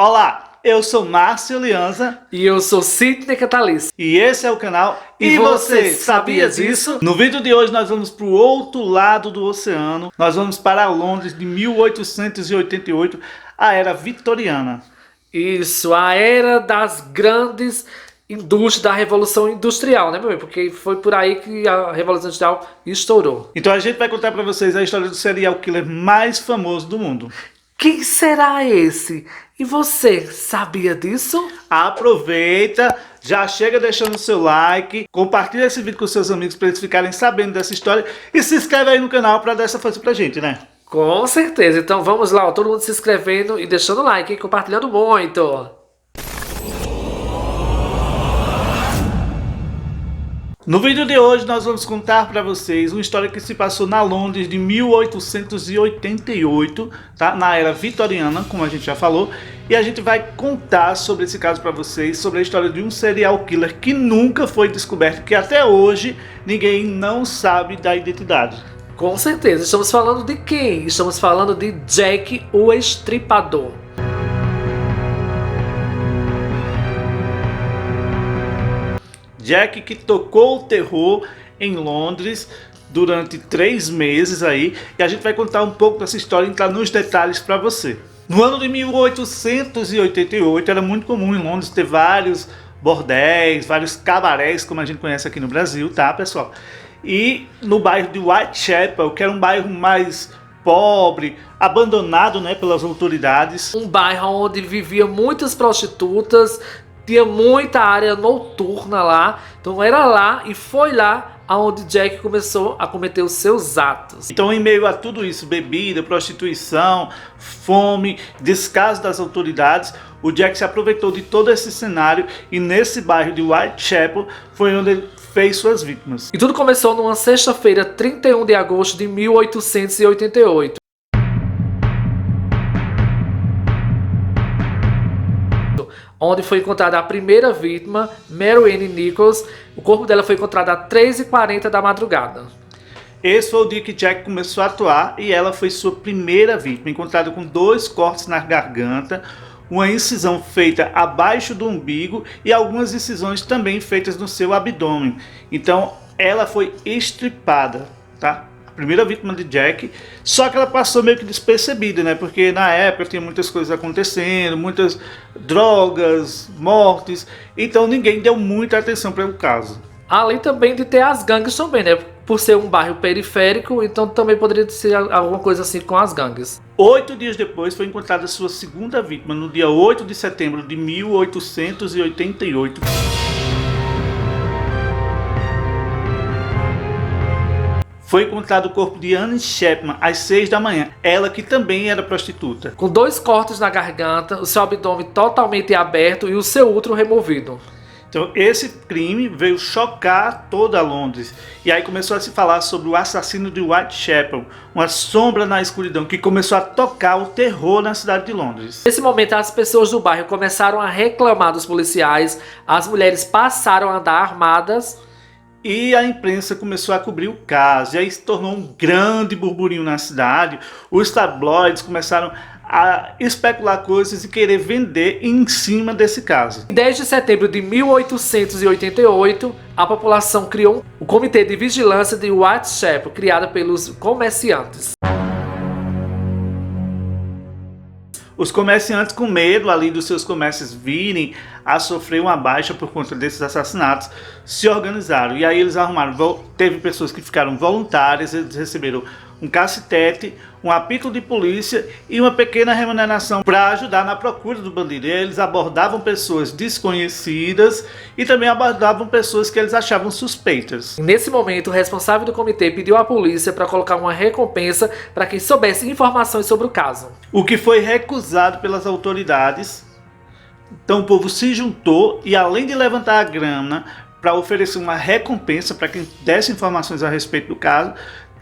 Olá, eu sou Márcio Lianza. E eu sou Sidney Catalice. E esse é o canal E Você Sabia Disso? No vídeo de hoje nós vamos para o outro lado do oceano. Nós vamos para Londres de 1888, a Era Vitoriana. Isso, a era das grandes indústrias, da Revolução Industrial, né, meu bem? Porque foi por aí que a Revolução Industrial estourou. Então a gente vai contar para vocês a história do serial killer mais famoso do mundo. Quem será esse? E você sabia disso? Aproveita, já chega deixando o seu like, compartilha esse vídeo com seus amigos para eles ficarem sabendo dessa história e se inscreve aí no canal para dar essa força pra gente, né? Com certeza. Então vamos lá, ó, todo mundo se inscrevendo e deixando o like, hein? Compartilhando muito. No vídeo de hoje nós vamos contar para vocês uma história que se passou na Londres de 1888, tá? Na Era Vitoriana, como a gente já falou, e a gente vai contar sobre esse caso para vocês, sobre a história de um serial killer que nunca foi descoberto, que até hoje ninguém não sabe da identidade. Com certeza. Estamos falando de quem? Estamos falando de Jack o Estripador. Jack, que tocou o terror em Londres durante 3 meses aí, e a gente vai contar um pouco dessa história e entrar nos detalhes para você. No ano de 1888 era muito comum em Londres ter vários bordéis, vários cabarés, como a gente conhece aqui no Brasil, tá, pessoal? E no bairro de Whitechapel, que era um bairro mais pobre, abandonado, né, pelas autoridades. Um bairro onde viviam muitas prostitutas, tinha muita área noturna lá, então era lá e foi lá aonde Jack começou a cometer os seus atos. Então, em meio a tudo isso, bebida, prostituição, fome, descaso das autoridades, o Jack se aproveitou de todo esse cenário e nesse bairro de Whitechapel foi onde ele fez suas vítimas. E tudo começou numa sexta-feira, 31 de agosto de 1888. Onde foi encontrada a primeira vítima, Mary Ann Nichols. O corpo dela foi encontrado às 3h40 da madrugada. Esse foi o dia que Jack começou a atuar e ela foi sua primeira vítima, encontrada com 2 cortes na garganta, uma incisão feita abaixo do umbigo e algumas incisões também feitas no seu abdômen. Então ela foi estripada, tá? Primeira vítima de Jack, só que ela passou meio que despercebida, né? Porque na época tinha muitas coisas acontecendo, muitas drogas, mortes, então ninguém deu muita atenção para o caso. Além também de ter as gangues também, né? Por ser um bairro periférico, então também poderia ser alguma coisa assim com as gangues. 8 dias depois foi encontrada sua segunda vítima, no dia 8 de setembro de 1888. Foi encontrado o corpo de Anne Chapman às 6 da manhã, ela que também era prostituta. Com 2 cortes na garganta, o seu abdômen totalmente aberto e o seu útero removido. Então esse crime veio chocar toda Londres. E aí começou a se falar sobre o assassino de Whitechapel, uma sombra na escuridão que começou a tocar o terror na cidade de Londres. Nesse momento as pessoas do bairro começaram a reclamar dos policiais, as mulheres passaram a andar armadas. E a imprensa começou a cobrir o caso, e aí se tornou um grande burburinho na cidade. Os tabloides começaram a especular coisas e querer vender em cima desse caso. Em 10 de setembro de 1888, a população criou o Comitê de Vigilância de Whitechapel, criado pelos comerciantes. Os comerciantes, com medo ali dos seus comércios virem a sofrer uma baixa por conta desses assassinatos, se organizaram. E aí eles arrumaram, teve pessoas que ficaram voluntárias, eles receberam um cacetete, um apito de polícia e uma pequena remuneração para ajudar na procura do bandido. E eles abordavam pessoas desconhecidas e também abordavam pessoas que eles achavam suspeitas. Nesse momento, o responsável do comitê pediu à polícia para colocar uma recompensa para quem soubesse informações sobre o caso. O que foi recusado pelas autoridades. Então o povo se juntou e, além de levantar a grana para oferecer uma recompensa para quem desse informações a respeito do caso,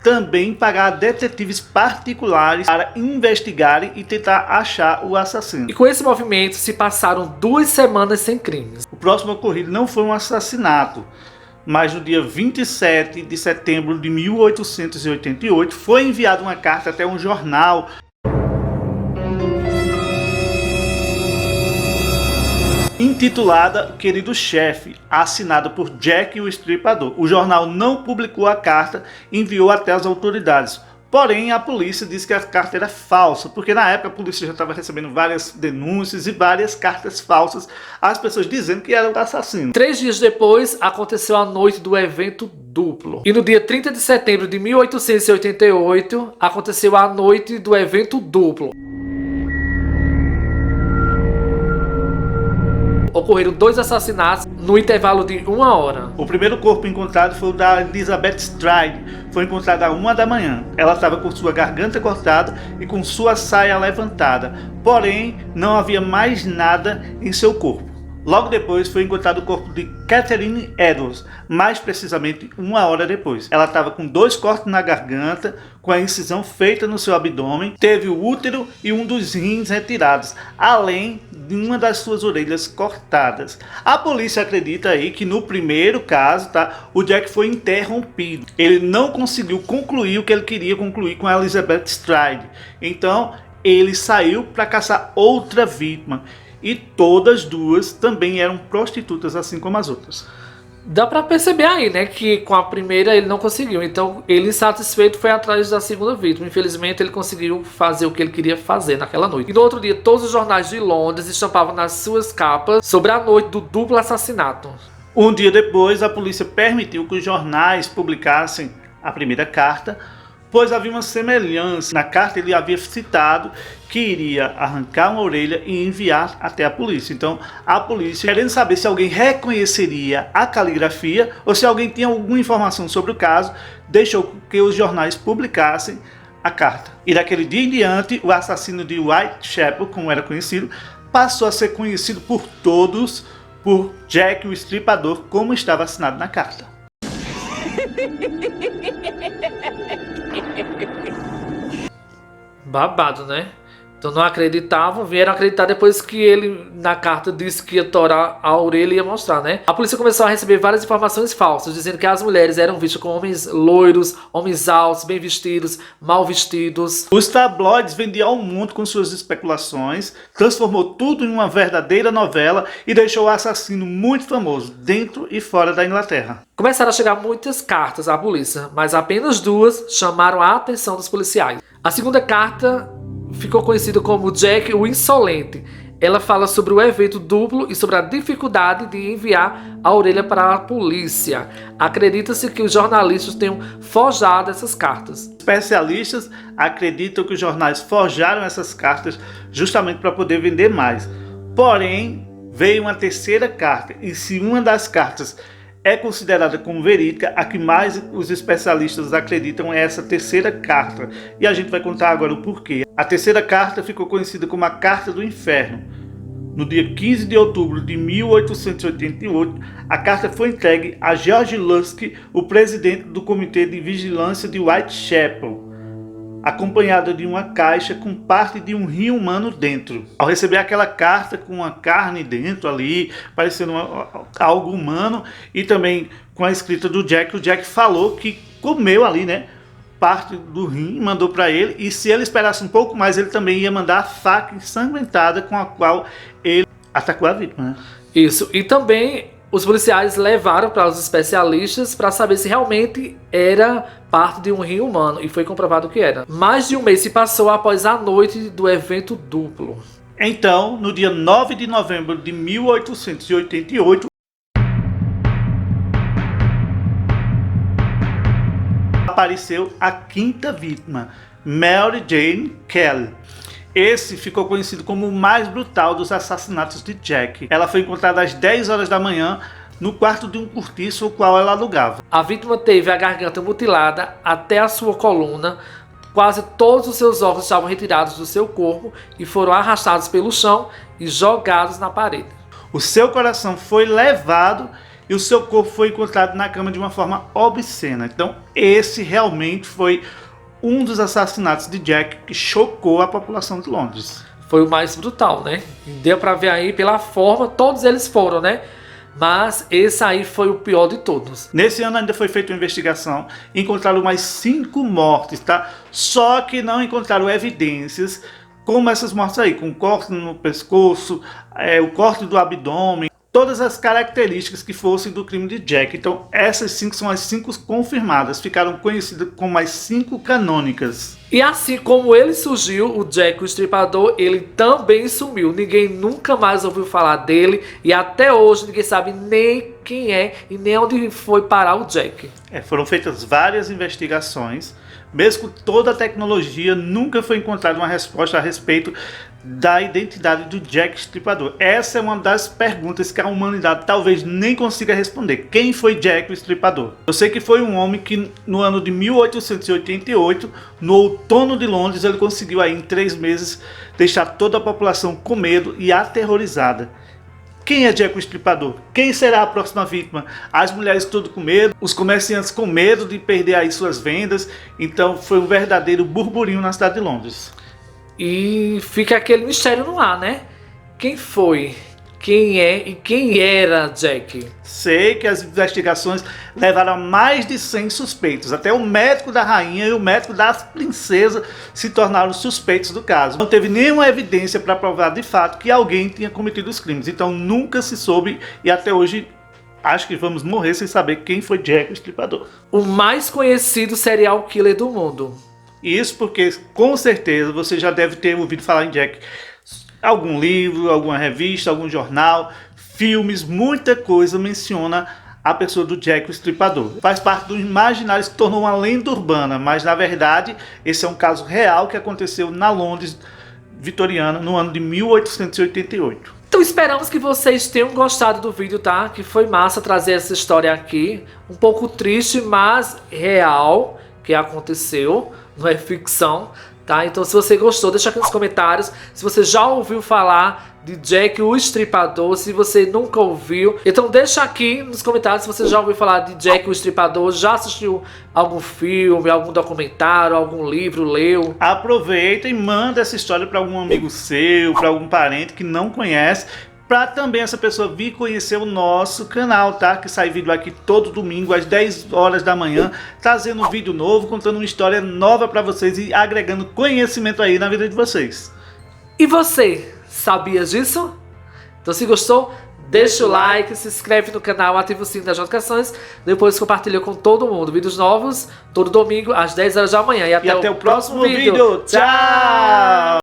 também pagar detetives particulares para investigarem e tentar achar o assassino. E com esse movimento se passaram 2 semanas sem crimes. O próximo ocorrido não foi um assassinato, mas no dia 27 de setembro de 1888 foi enviada uma carta até um jornal intitulada Querido Chefe, assinada por Jack o Estripador. O jornal não publicou a carta e enviou até as autoridades. Porém, a polícia disse que a carta era falsa, porque na época a polícia já estava recebendo várias denúncias e várias cartas falsas, as pessoas dizendo que era o assassino. 3 dias depois, aconteceu a noite do evento duplo. E no dia 30 de setembro de 1888, aconteceu a noite do evento duplo. Ocorreram 2 assassinatos no intervalo de 1 hora. O primeiro corpo encontrado foi o da Elizabeth Stride. Foi encontrado à 1 da manhã. Ela estava com sua garganta cortada e com sua saia levantada. Porém, não havia mais nada em seu corpo. Logo depois foi encontrado o corpo de Catherine Edwards, mais precisamente 1 hora depois. Ela estava com 2 cortes na garganta, com a incisão feita no seu abdômen, teve o útero e um dos rins retirados, além de uma das suas orelhas cortadas. A polícia acredita aí que no primeiro caso, o Jack foi interrompido. Ele não conseguiu concluir o que ele queria concluir com a Elizabeth Stride. Então ele saiu para caçar outra vítima. E todas duas também eram prostitutas, assim como as outras. Dá pra perceber aí, né, que com a primeira ele não conseguiu. Então ele, insatisfeito, foi atrás da segunda vítima. Infelizmente ele conseguiu fazer o que ele queria fazer naquela noite. E no outro dia todos os jornais de Londres estampavam nas suas capas sobre a noite do duplo assassinato. Um dia depois a polícia permitiu que os jornais publicassem a primeira carta, pois havia uma semelhança. Na carta ele havia citado que iria arrancar uma orelha e enviar até a polícia. Então a polícia, querendo saber se alguém reconheceria a caligrafia ou se alguém tinha alguma informação sobre o caso, deixou que os jornais publicassem a carta. E daquele dia em diante, o assassino de Whitechapel, como era conhecido, passou a ser conhecido por todos por Jack o Estripador, como estava assinado na carta. Babado, né? Então não acreditavam, vieram acreditar depois que ele na carta disse que ia torar a orelha e ia mostrar, né? A polícia começou a receber várias informações falsas, dizendo que as mulheres eram vistas como homens loiros, homens altos, bem vestidos, mal vestidos. Os tabloides vendiam ao mundo com suas especulações, transformou tudo em uma verdadeira novela e deixou o assassino muito famoso dentro e fora da Inglaterra. Começaram a chegar muitas cartas à polícia, mas apenas 2 chamaram a atenção dos policiais. A segunda carta ficou conhecida como Jack o Insolente. Ela fala sobre o evento duplo e sobre a dificuldade de enviar a orelha para a polícia. Acredita-se que os jornalistas tenham forjado essas cartas. Especialistas acreditam que os jornais forjaram essas cartas justamente para poder vender mais. Porém, veio uma terceira carta, e se uma das cartas é considerada como verídica, a que mais os especialistas acreditam é essa terceira carta. E a gente vai contar agora o porquê. A terceira carta ficou conhecida como a Carta do Inferno. No dia 15 de outubro de 1888, a carta foi entregue a George Lusky, o presidente do Comitê de Vigilância de Whitechapel, acompanhada de uma caixa com parte de um rim humano dentro. Ao receber aquela carta com uma carne dentro ali, parecendo algo humano, e também com a escrita do Jack, o Jack falou que comeu ali, né, parte do rim, mandou para ele, e se ele esperasse um pouco mais, ele também ia mandar a faca ensanguentada com a qual ele atacou a vítima, né? Isso, e também os policiais levaram para os especialistas para saber se realmente era parte de um rim humano, e foi comprovado que era. Mais de um mês se passou após a noite do evento duplo. Então, no dia 9 de novembro de 1888, apareceu a quinta vítima, Mary Jane Kelly. Esse ficou conhecido como o mais brutal dos assassinatos de Jack. Ela foi encontrada às 10 horas da manhã no quarto de um cortiço o qual ela alugava. A vítima teve a garganta mutilada até a sua coluna. Quase todos os seus órgãos estavam retirados do seu corpo e foram arrastados pelo chão e jogados na parede. O seu coração foi levado e o seu corpo foi encontrado na cama de uma forma obscena. Então esse realmente foi um dos assassinatos de Jack que chocou a população de Londres. Foi o mais brutal, né? Deu pra ver aí pela forma, todos eles foram, né? Mas esse aí foi o pior de todos. Nesse ano ainda foi feita uma investigação, encontraram mais 5 mortes, tá? Só que não encontraram evidências como essas mortes aí, com corte no pescoço, o corte do abdômen, todas as características que fossem do crime de Jack. Então essas 5 são as 5 confirmadas, ficaram conhecidas como as 5 canônicas. E assim como ele surgiu, o Jack o Estripador, ele também sumiu. Ninguém nunca mais ouviu falar dele e até hoje ninguém sabe nem quem é e nem onde foi parar o Jack. Foram feitas várias investigações, mesmo com toda a tecnologia, nunca foi encontrada uma resposta a respeito da identidade do Jack Estripador. Essa é uma das perguntas que a humanidade talvez nem consiga responder. Quem foi Jack o Estripador? Eu sei que foi um homem que no ano de 1888, no outono de Londres, ele conseguiu aí em 3 meses deixar toda a população com medo e aterrorizada. Quem é Jack o Estripador? Quem será a próxima vítima? As mulheres tudo com medo, os comerciantes com medo de perder aí suas vendas. Então foi um verdadeiro burburinho na cidade de Londres. E fica aquele mistério no ar, né? Quem foi? Quem é e quem era Jack? Sei que as investigações levaram a mais de 100 suspeitos. Até o médico da rainha e o médico da princesa se tornaram suspeitos do caso. Não teve nenhuma evidência para provar de fato que alguém tinha cometido os crimes. Então nunca se soube e até hoje acho que vamos morrer sem saber quem foi Jack o Estripador. O mais conhecido serial killer do mundo. Isso porque com certeza você já deve ter ouvido falar em Jack. Algum livro, alguma revista, algum jornal, filmes, muita coisa menciona a pessoa do Jack o Estripador. Faz parte do imaginário, se tornou uma lenda urbana, mas na verdade esse é um caso real que aconteceu na Londres vitoriana no ano de 1888. Então esperamos que vocês tenham gostado do vídeo, tá? Que foi massa trazer essa história aqui. Um pouco triste, mas real, que aconteceu, não é ficção. Tá? Então se você gostou, deixa aqui nos comentários se você já ouviu falar de Jack o Estripador, se você nunca ouviu. Então deixa aqui nos comentários se você já ouviu falar de Jack o Estripador, já assistiu algum filme, algum documentário, algum livro, leu. Aproveita e manda essa história para algum amigo seu, para algum parente que não conhece, para também essa pessoa vir conhecer o nosso canal, tá? Que sai vídeo aqui todo domingo às 10 horas da manhã, trazendo um vídeo novo, contando uma história nova para vocês e agregando conhecimento aí na vida de vocês. E você, sabia disso? Então se gostou, deixa o like, se inscreve no canal, ativa o sininho das notificações, depois compartilha com todo mundo. Vídeos novos todo domingo às 10 horas da manhã. E até o próximo vídeo. Tchau!